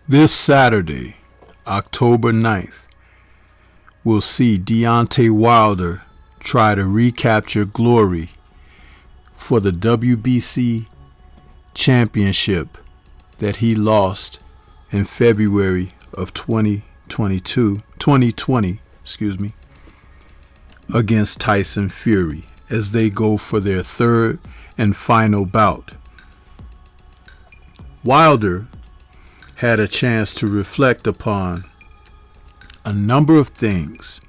This Saturday, October 9th, we'll see Deontay Wilder try to recapture glory for the WBC championship that he lost in February of 2020, against Tyson Fury as they go for their third and final bout. Wilder had a chance to reflect upon a number of things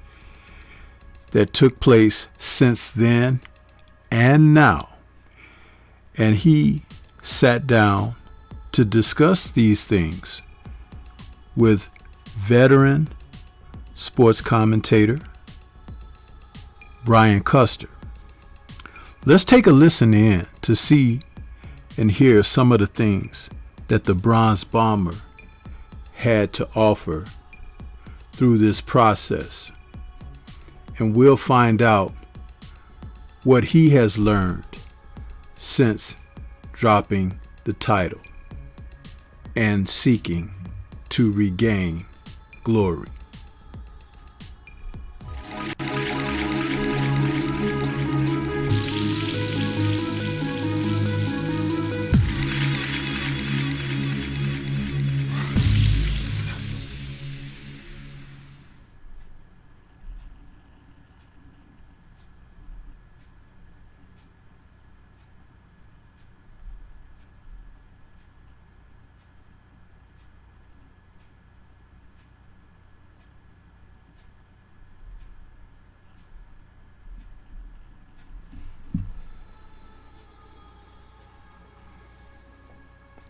that took place since then and now, and he sat down to discuss these things with veteran sports commentator Brian Custer. Let's take a listen in to see and hear some of the things that the Bronze Bomber had to offer through this process. And we'll find out what he has learned since dropping the title and seeking to regain glory.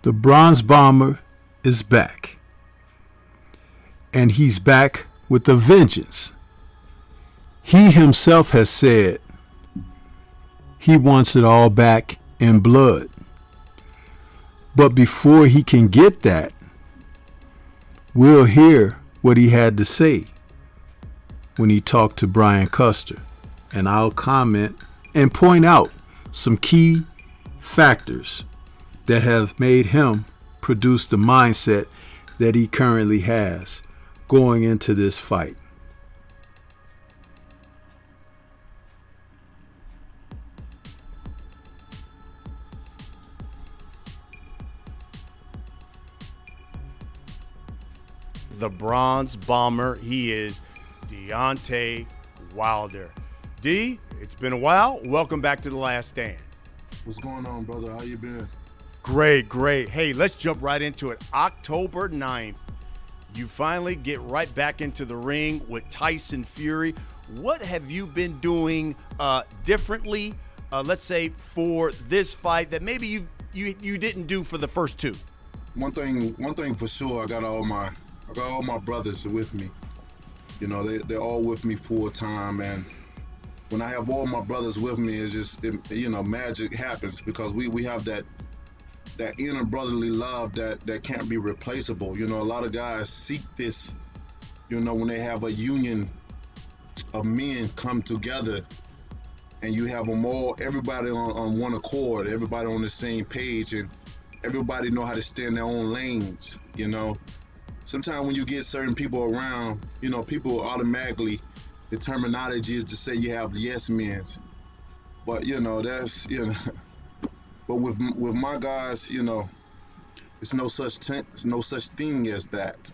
The Bronze Bomber is back, and he's back with a vengeance. He himself has said he wants it all back in blood. But before he can get that, we'll hear what he had to say when he talked to Brian Custer, and I'll comment and point out some key factors that have made him produce the mindset that he currently has going into this fight. The Bronze Bomber, he is Deontay Wilder. D, it's been a while. Welcome back to The Last Stand. What's going on, brother? How you been? Great. Hey, let's jump right into it. October 9th, you finally get right back into the ring with Tyson Fury. What have you been doing differently, let's say, for this fight that maybe you didn't do for the first two? One thing for sure, I got all my brothers with me. You know, they're all with me full time, and when I have all my brothers with me, it's just magic happens because we have that inner brotherly love that can't be replaceable. You know, a lot of guys seek this, when they have a union of men come together and you have them all, everybody on one accord, everybody on the same page, and everybody know how to stay in their own lanes. Sometimes when you get certain people around, people automatically, the terminology is to say you have yes men's, but that's But with my guys, it's no such thing as that.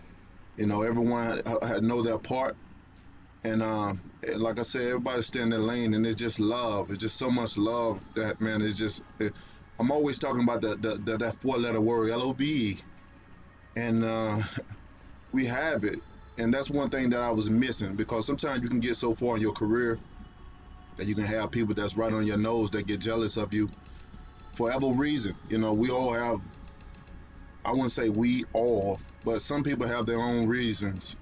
Everyone know their part, and like I said, everybody stay in their lane, and it's just love. It's just so much love that, man. It's just I'm always talking about that four-letter word, LOVE, and we have it, and that's one thing that I was missing, because sometimes you can get so far in your career that you can have people that's right on your nose that get jealous of you. For whatever reason, we all have, I wouldn't say we all, but some people have their own reasons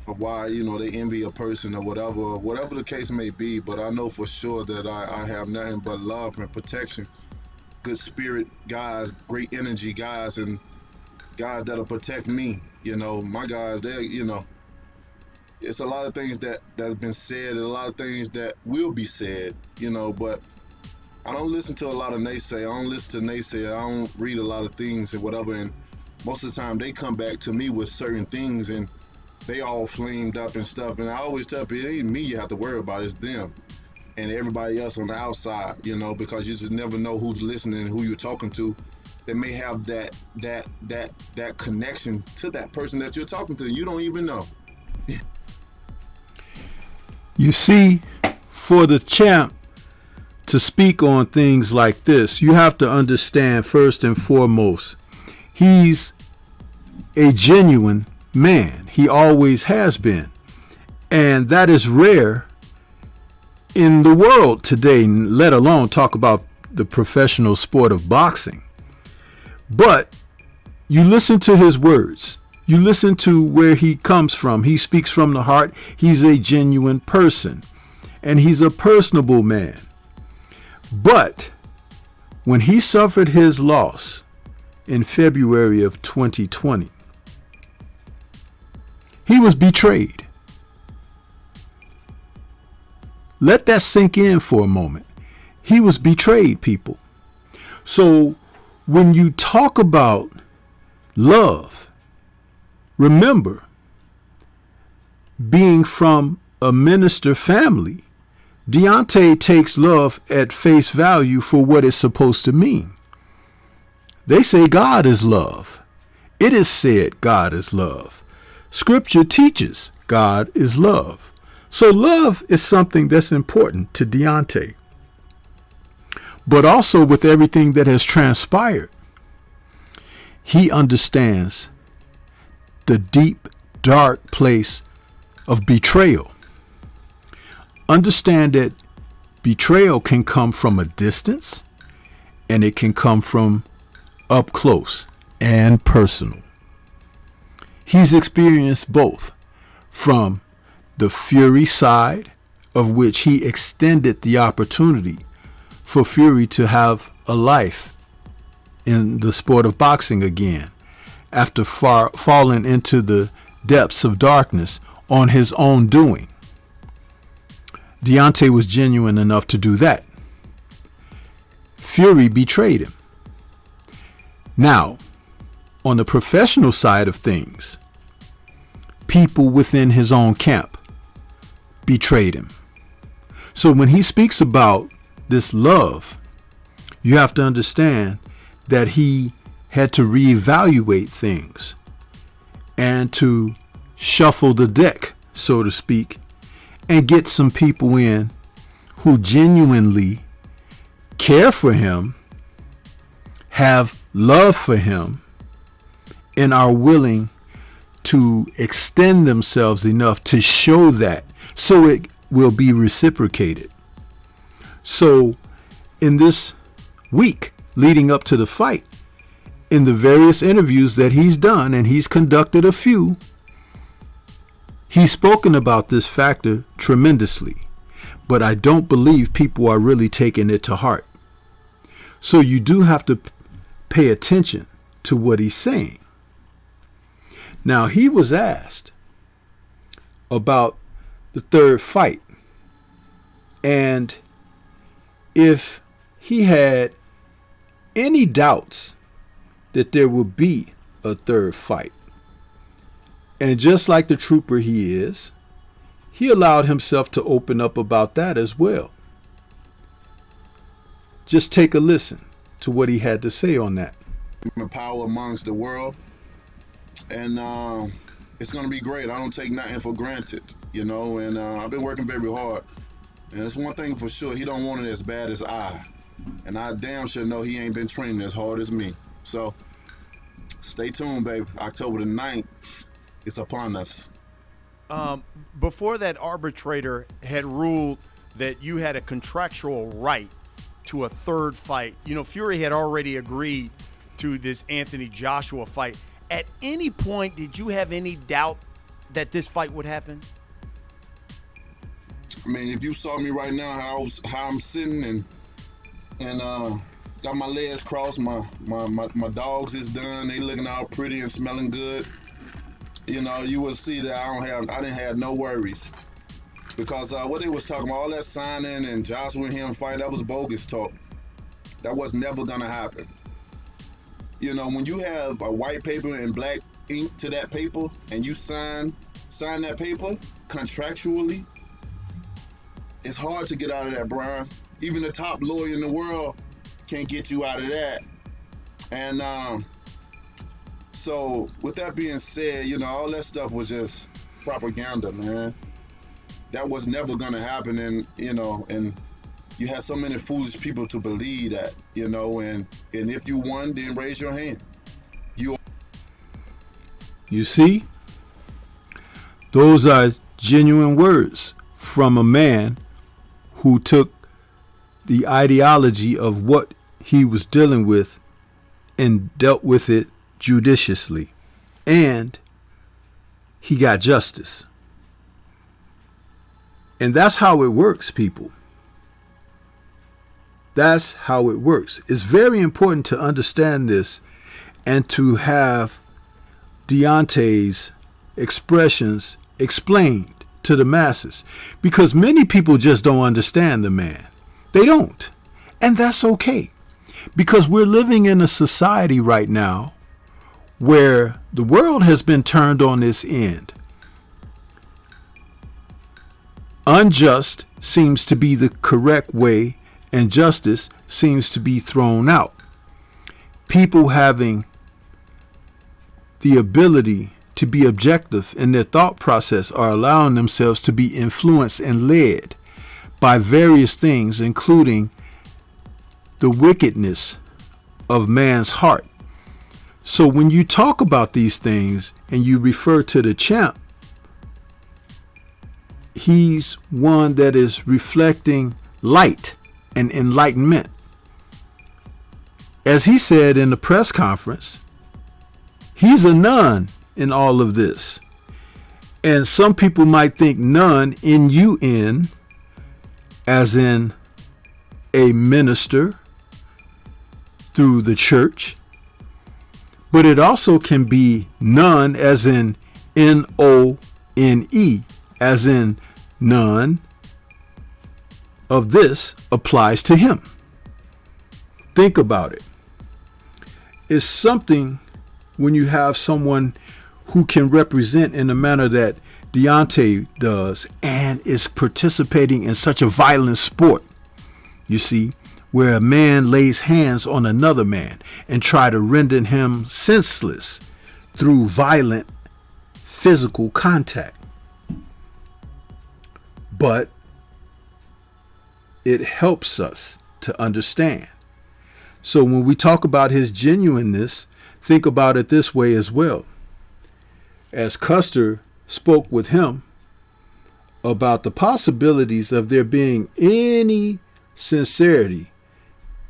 of why, they envy a person or whatever the case may be. But I know for sure that I have nothing but love and protection, good spirit guys, great energy guys, and guys that'll protect me. My guys, it's a lot of things that's been said, and a lot of things that will be said, but I don't listen to a lot of naysay. I don't listen to naysay. I don't read a lot of things and whatever. And most of the time they come back to me with certain things and they all flamed up and stuff. And I always tell people, it ain't me you have to worry about, it's them and everybody else on the outside, you know, because you just never know who's listening and who you're talking to. They may have that connection to that person that you're talking to. You don't even know. You see, for the champ to speak on things like this, you have to understand first and foremost, he's a genuine man. He always has been. And that is rare in the world today, let alone talk about the professional sport of boxing. But you listen to his words. You listen to where he comes from. He speaks from the heart. He's a genuine person. And he's a personable man. But when he suffered his loss in February of 2020, he was betrayed. Let that sink in for a moment. He was betrayed, people. So when you talk about love, remember, being from a minister family, Deontay takes love at face value for what it's supposed to mean. They say God is love. It is said God is love. Scripture teaches God is love. So love is something that's important to Deontay. But also with everything that has transpired, he understands the deep, dark place of betrayal. Understand that betrayal can come from a distance and it can come from up close and personal. He's experienced both, from the Fury side, of which he extended the opportunity for Fury to have a life in the sport of boxing again after falling into the depths of darkness on his own doing. Deontay was genuine enough to do that. Fury betrayed him. Now, on the professional side of things, people within his own camp betrayed him. So when he speaks about this love, you have to understand that he had to reevaluate things and to shuffle the deck, so to speak, and get some people in who genuinely care for him, have love for him, and are willing to extend themselves enough to show that, so it will be reciprocated. So in this week leading up to the fight, in the various interviews that he's done, and he's conducted a few, he's spoken about this factor tremendously, but I don't believe people are really taking it to heart. So you do have to pay attention to what he's saying. Now, he was asked about the third fight and if he had any doubts that there would be a third fight. And just like the trooper he is, he allowed himself to open up about that as well. Just take a listen to what he had to say on that. Power amongst the world, and it's going to be great. I don't take nothing for granted, you know, and I've been working very hard. And it's one thing for sure, he don't want it as bad as I. And I damn sure know he ain't been training as hard as me. So stay tuned, babe. October the 9th, it's upon us. Before that arbitrator had ruled that you had a contractual right to a third fight, you know, Fury had already agreed to this Anthony Joshua fight. At any point, did you have any doubt that this fight would happen? I mean, if you saw me right now, how I'm sitting and got my legs crossed, my dogs is done, they looking all pretty and smelling good. You know, you will see that I didn't have no worries, because what they was talking about, all that signing and Joshua and him fight, that was bogus talk. That was never gonna happen. You know, when you have a white paper and black ink to that paper, and you sign that paper contractually, it's hard to get out of that, Brian. Even the top lawyer in the world can't get you out of that. And so with that being said, you know, all that stuff was just propaganda, man. That was never gonna happen, and you know, and you had so many foolish people to believe that, you know, and if you won, then raise your hand. You see, those are genuine words from a man who took the ideology of what he was dealing with and dealt with it judiciously. And he got justice. And that's how it works, people. That's how it works. It's very important to understand this and to have Deontay's expressions explained to the masses, because many people just don't understand the man. They don't. And that's okay, because we're living in a society right now where the world has been turned on its end. Unjust seems to be the correct way, and justice seems to be thrown out. People having the ability to be objective in their thought process are allowing themselves to be influenced and led by various things, including the wickedness of man's heart. So when you talk about these things and you refer to the champ, he's one that is reflecting light and enlightenment. As he said in the press conference, he's a nun in all of this. And some people might think nun, N-U-N, as in a minister through the church. But it also can be none as in N-O-N-E, as in none of this applies to him. Think about it. It's something when you have someone who can represent in the manner that Deontay does and is participating in such a violent sport, you see, where a man lays hands on another man and try to render him senseless through violent physical contact. But it helps us to understand. So when we talk about his genuineness, think about it this way as well. As Custer spoke with him about the possibilities of there being any sincerity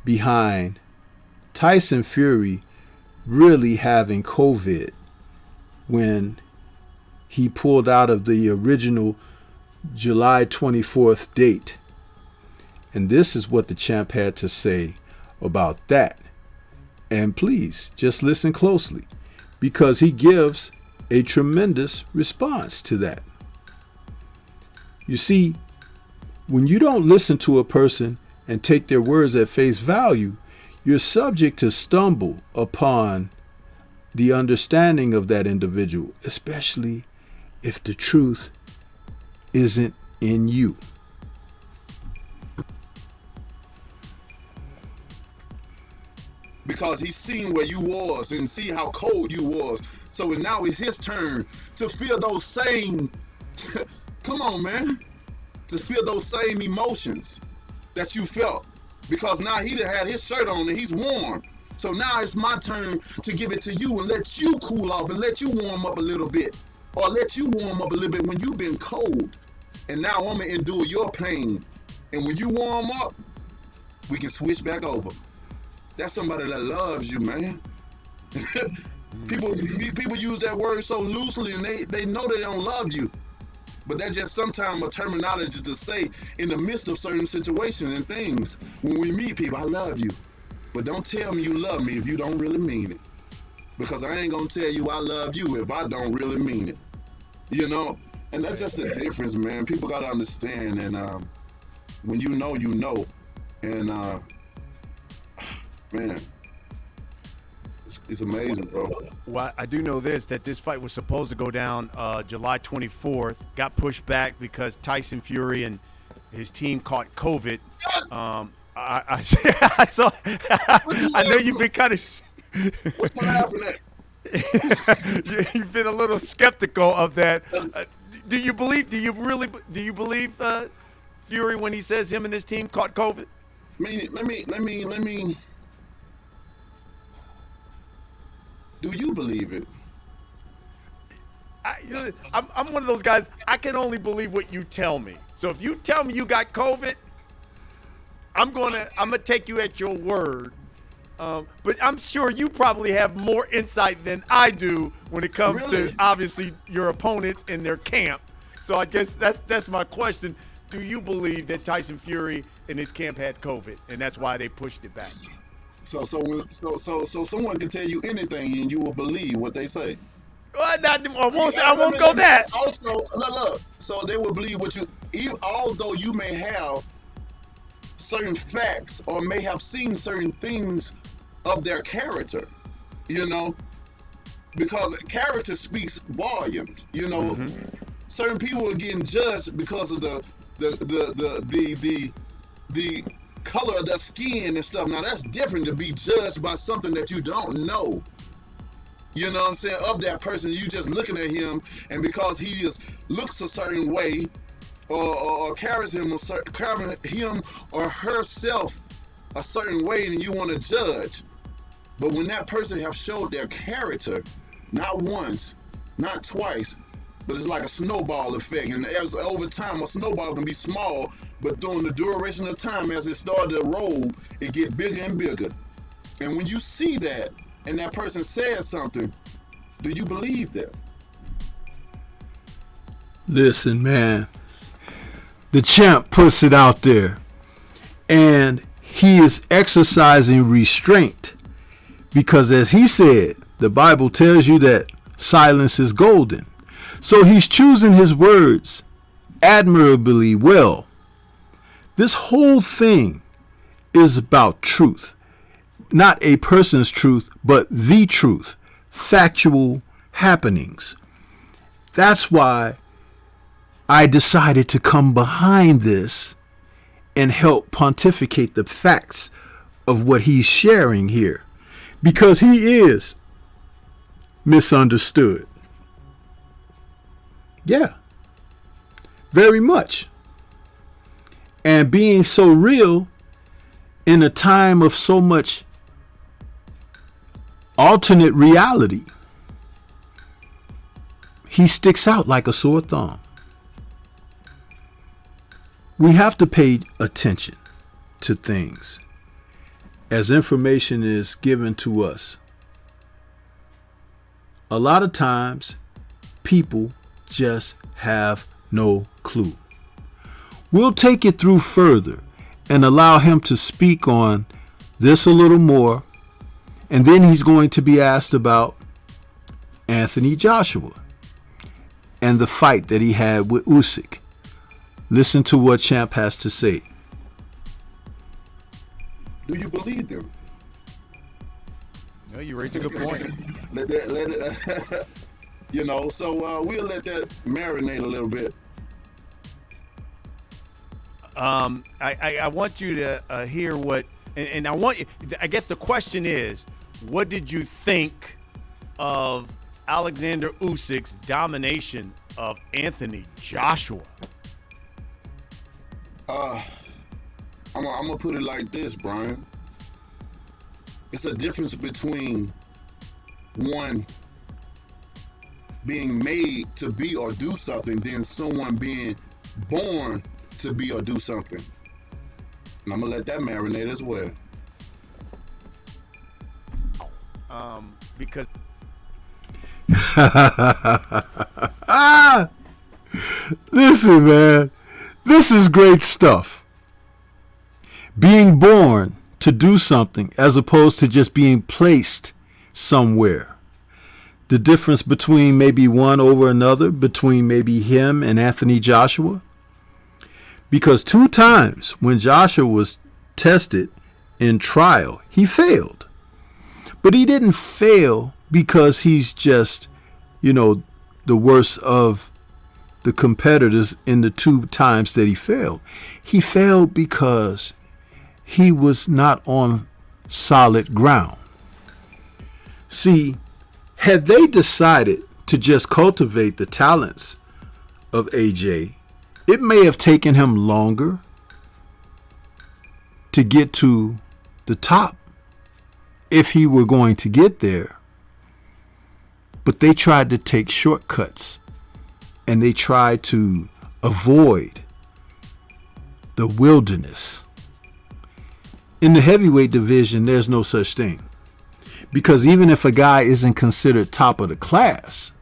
behind Tyson Fury really having COVID when he pulled out of the original July 24th date. And this is what the champ had to say about that. And please just listen closely, because he gives a tremendous response to that. You see, when you don't listen to a person and take their words at face value, you're subject to stumble upon the understanding of that individual, especially if the truth isn't in you. Because he's seen where you was and see how cold you was. So now it's his turn to feel those same, come on, man, to feel those same emotions that you felt. Because now he done had his shirt on and he's warm. So now it's my turn to give it to you and let you cool off and let you warm up a little bit. Or let you warm up a little bit when you've been cold. And now I'm going to endure your pain. And when you warm up, we can switch back over. That's somebody that loves you, man. People use that word so loosely, and they know they don't love you. But that's just sometimes a terminology to say in the midst of certain situations and things. When we meet people, I love you. But don't tell me you love me if you don't really mean it. Because I ain't going to tell you I love you if I don't really mean it. You know? And that's just the difference, man. People got to understand. And when you know, you know. And, man, It's amazing, bro. Well, I do know that this fight was supposed to go down July 24th. Got pushed back because Tyson Fury and his team caught COVID. I saw. I know you've been kind of. What's going to happen at? You've been a little skeptical of that. Do you believe Fury when he says him and his team caught COVID? Let me. Do you believe it? I'm one of those guys. I can only believe what you tell me. So if you tell me you got COVID, I'm gonna take you at your word. But I'm sure you probably have more insight than I do when it comes to obviously your opponents and their camp. So I guess that's my question. Do you believe that Tyson Fury and his camp had COVID and that's why they pushed it back? So someone can tell you anything and you will believe what they say. Well, I won't go that. Also, look. So they will believe what although you may have certain facts or may have seen certain things of their character, because character speaks volumes. Certain people are getting judged because of the color of their skin and stuff. Now that's different to be judged by something that you don't know. You know what I'm saying? Of that person, you just looking at him, and because he looks a certain way, or carries him or herself a certain way, and you want to judge. But when that person have showed their character, not once, not twice, but it's like a snowball effect. And as over time, a snowball can be small, but during the duration of time, as it started to roll, it get bigger and bigger. And when you see that, and that person says something, do you believe that? Listen, man. The champ puts it out there, and he is exercising restraint because, as he said, the Bible tells you that silence is golden. So he's choosing his words admirably well. This whole thing is about truth, not a person's truth, but the truth, factual happenings. That's why I decided to come behind this and help pontificate the facts of what he's sharing here, because he is misunderstood. Yeah, very much. And being so real in a time of so much alternate reality, he sticks out like a sore thumb. We have to pay attention to things as information is given to us. A lot of times, people just have no clue. We'll take it through further and allow him to speak on this a little more, and then he's going to be asked about Anthony Joshua and the fight that he had with Usyk. Listen to what Champ has to say. Do you believe them? No, you raised a good point. let it, so we'll let that marinate a little bit. I want you to hear what, and I guess the question is, what did you think of Alexander Usyk's domination of Anthony Joshua? I'm gonna put it like this, Brian. It's a difference between one being made to be or do something than someone being born to be or do something. And I'm gonna let that marinate as well. Because listen, man, this is great stuff. Being born to do something as opposed to just being placed somewhere. The difference between maybe one over another, between maybe him and Anthony Joshua. Because 2 times when Joshua was tested in trial, he failed. But he didn't fail because he's just, the worst of the competitors in the 2 times that he failed. He failed because he was not on solid ground. See, had they decided to just cultivate the talents of AJ, it may have taken him longer to get to the top if he were going to get there. But they tried to take shortcuts and they tried to avoid the wilderness. In the heavyweight division, there's no such thing. Because even if a guy isn't considered top of the class,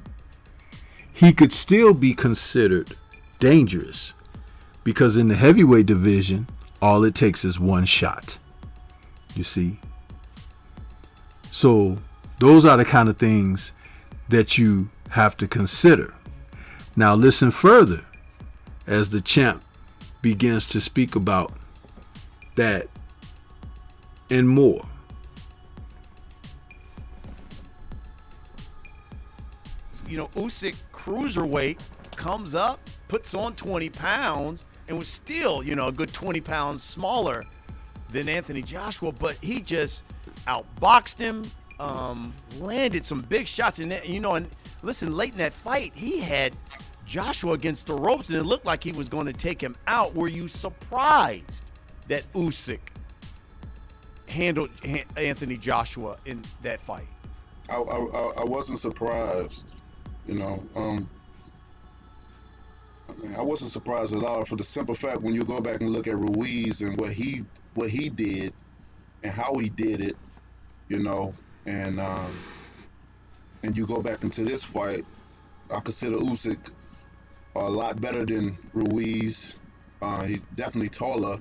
he could still be considered dangerous. Because in the heavyweight division, all it takes is one shot. You see? So those are the kind of things that you have to consider. Now listen further as the champ begins to speak about that and more. Usyk cruiserweight comes up, puts on 20 pounds, and was still, a good 20 pounds smaller than Anthony Joshua, but he just outboxed him, landed some big shots in that, and listen, late in that fight, he had Joshua against the ropes, and it looked like he was going to take him out. Were you surprised that Usyk handled Anthony Joshua in that fight? I wasn't surprised. I wasn't surprised at all for the simple fact when you go back and look at Ruiz and what he did and how he did it, and you go back into this fight, I consider Usyk a lot better than Ruiz. He's definitely taller,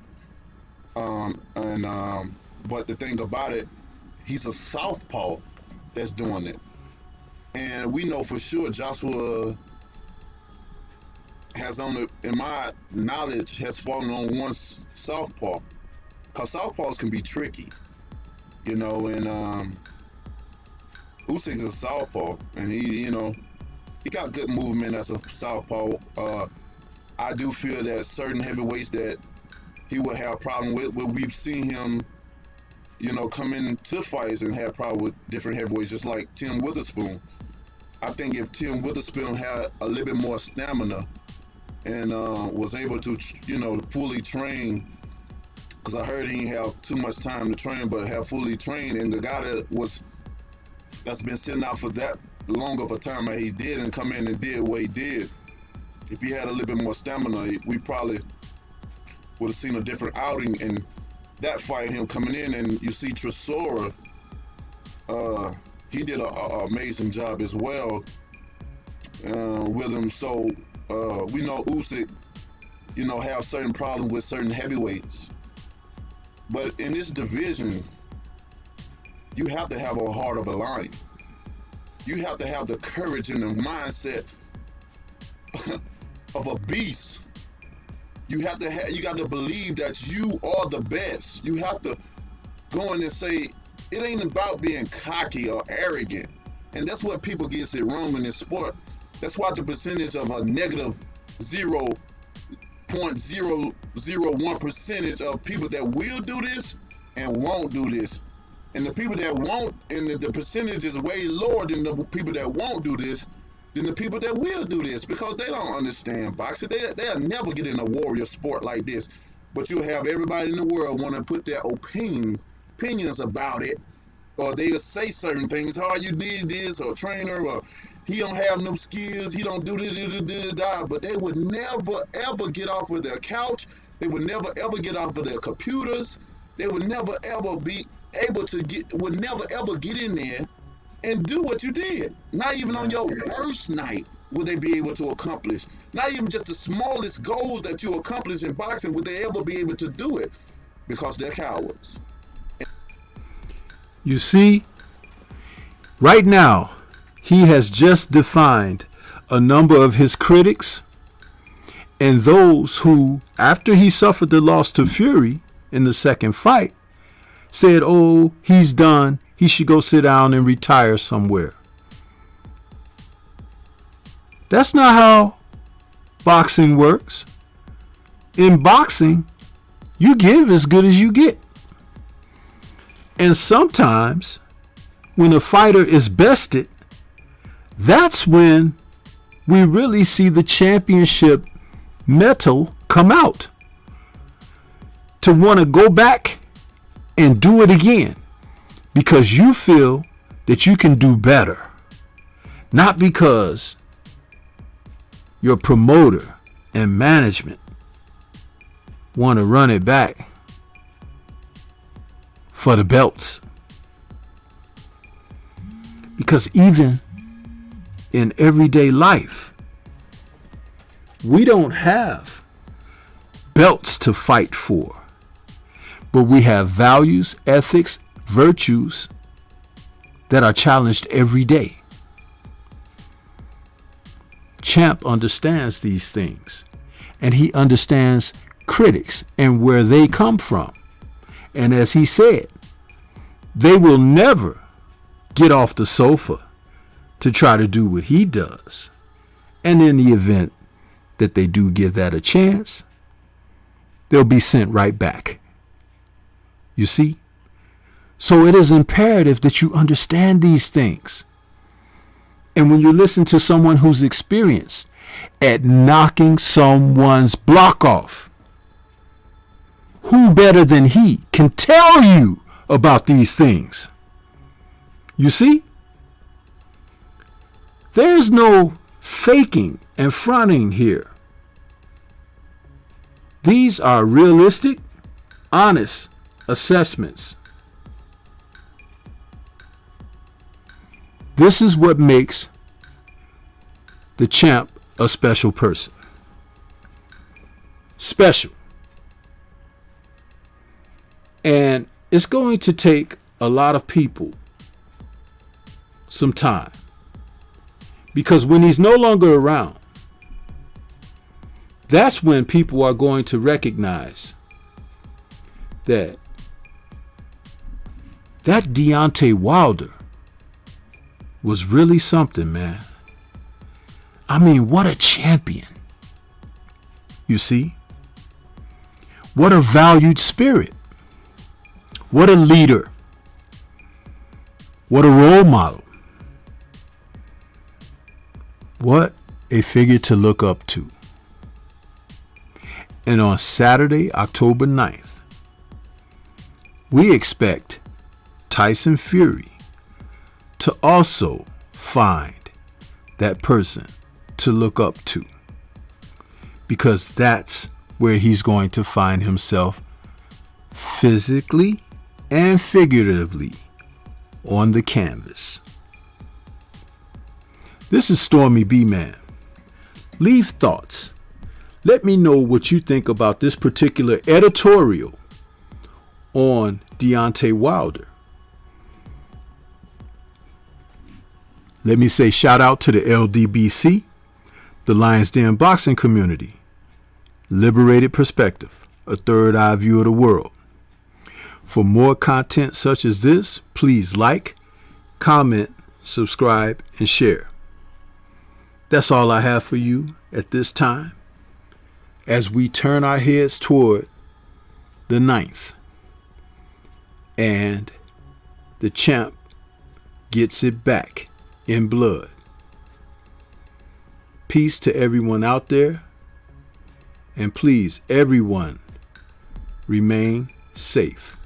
but the thing about it, he's a southpaw that's doing it. And we know for sure Joshua has in my knowledge, has fallen on one southpaw. Because southpaws can be tricky, and Usyk is a southpaw, and he got good movement as a southpaw. I do feel that certain heavyweights that he would have a problem with, we've seen him, come into fights and have problem with different heavyweights, just like Tim Witherspoon. I think if Tim Witherspoon had a little bit more stamina and was able to, fully train, because I heard he didn't have too much time to train, but have fully trained, and the guy that's been sitting out for that long of a time that he did and come in and did what he did, if he had a little bit more stamina, we probably would have seen a different outing in that fight, him coming in. And you see Tresora, he did an amazing job as well with him. So we know Usyk, have certain problems with certain heavyweights. But in this division, you have to have a heart of a lion. You have to have the courage and the mindset of a beast. You got to believe that you are the best. You have to go in and say, it ain't about being cocky or arrogant. And that's what people get it wrong in this sport. That's why the percentage of a negative 0.001 percentage of people that will do this and won't do this. And the people that won't, and the percentage is way lower than the people that won't do this than the people that will do this, because they don't understand boxing. They'll never get in a warrior sport like this. But you'll have everybody in the world want to put their opinions about it, or they'll say certain things. Oh, you did this, or trainer, or he don't have no skills, he don't do this, but they would never ever get off of their couch. They would never ever get off of their computers. They would never ever be able to would never ever get in there and do what you did. Not even on your worst night would they be able to accomplish. Not even just the smallest goals that you accomplish in boxing would they ever be able to do it, because they're cowards. You see, right now, he has just defined a number of his critics and those who, after he suffered the loss to Fury in the second fight, said, oh, he's done. he should go sit down and retire somewhere. That's not how boxing works. In boxing, you give as good as you get. And sometimes when a fighter is bested, that's when we really see the championship metal come out. To want to go back and do it again because you feel that you can do better. Not because your promoter and management want to run it back for the belts. Because even in everyday life, we don't have belts to fight for, but we have values, ethics, virtues that are challenged every day. Champ understands these things, and he understands critics and where they come from. And as he said, they will never get off the sofa to try to do what he does. And in the event that they do give that a chance, they'll be sent right back. You see? So it is imperative that you understand these things. And when you listen to someone who's experienced at knocking someone's block off, who better than he can tell you about these things? You see? There's no faking and fronting here. These are realistic, honest assessments. This is what makes the champ a special person. Special. And it's going to take a lot of people some time. Because when he's no longer around, that's when people are going to recognize that Deontay Wilder was really something, man. I mean, what a champion. You see? What a valued spirit. What a leader. What a role model. What a figure to look up to. And on Saturday, October 9th, we expect Tyson Fury to also find that person to look up to, because that's where he's going to find himself physically and figuratively on the canvas. This is Stormy B Man. Leave thoughts. Let me know what you think about this particular editorial on Deontay Wilder. Let me say shout out to the LDBC, the Lions Den boxing community, Liberated Perspective, a third eye view of the world. For more content such as this, please like, comment, subscribe, and share. That's all I have for you at this time as we turn our heads toward the 9th and the champ gets it back in blood. Peace to everyone out there, and please, everyone, remain safe.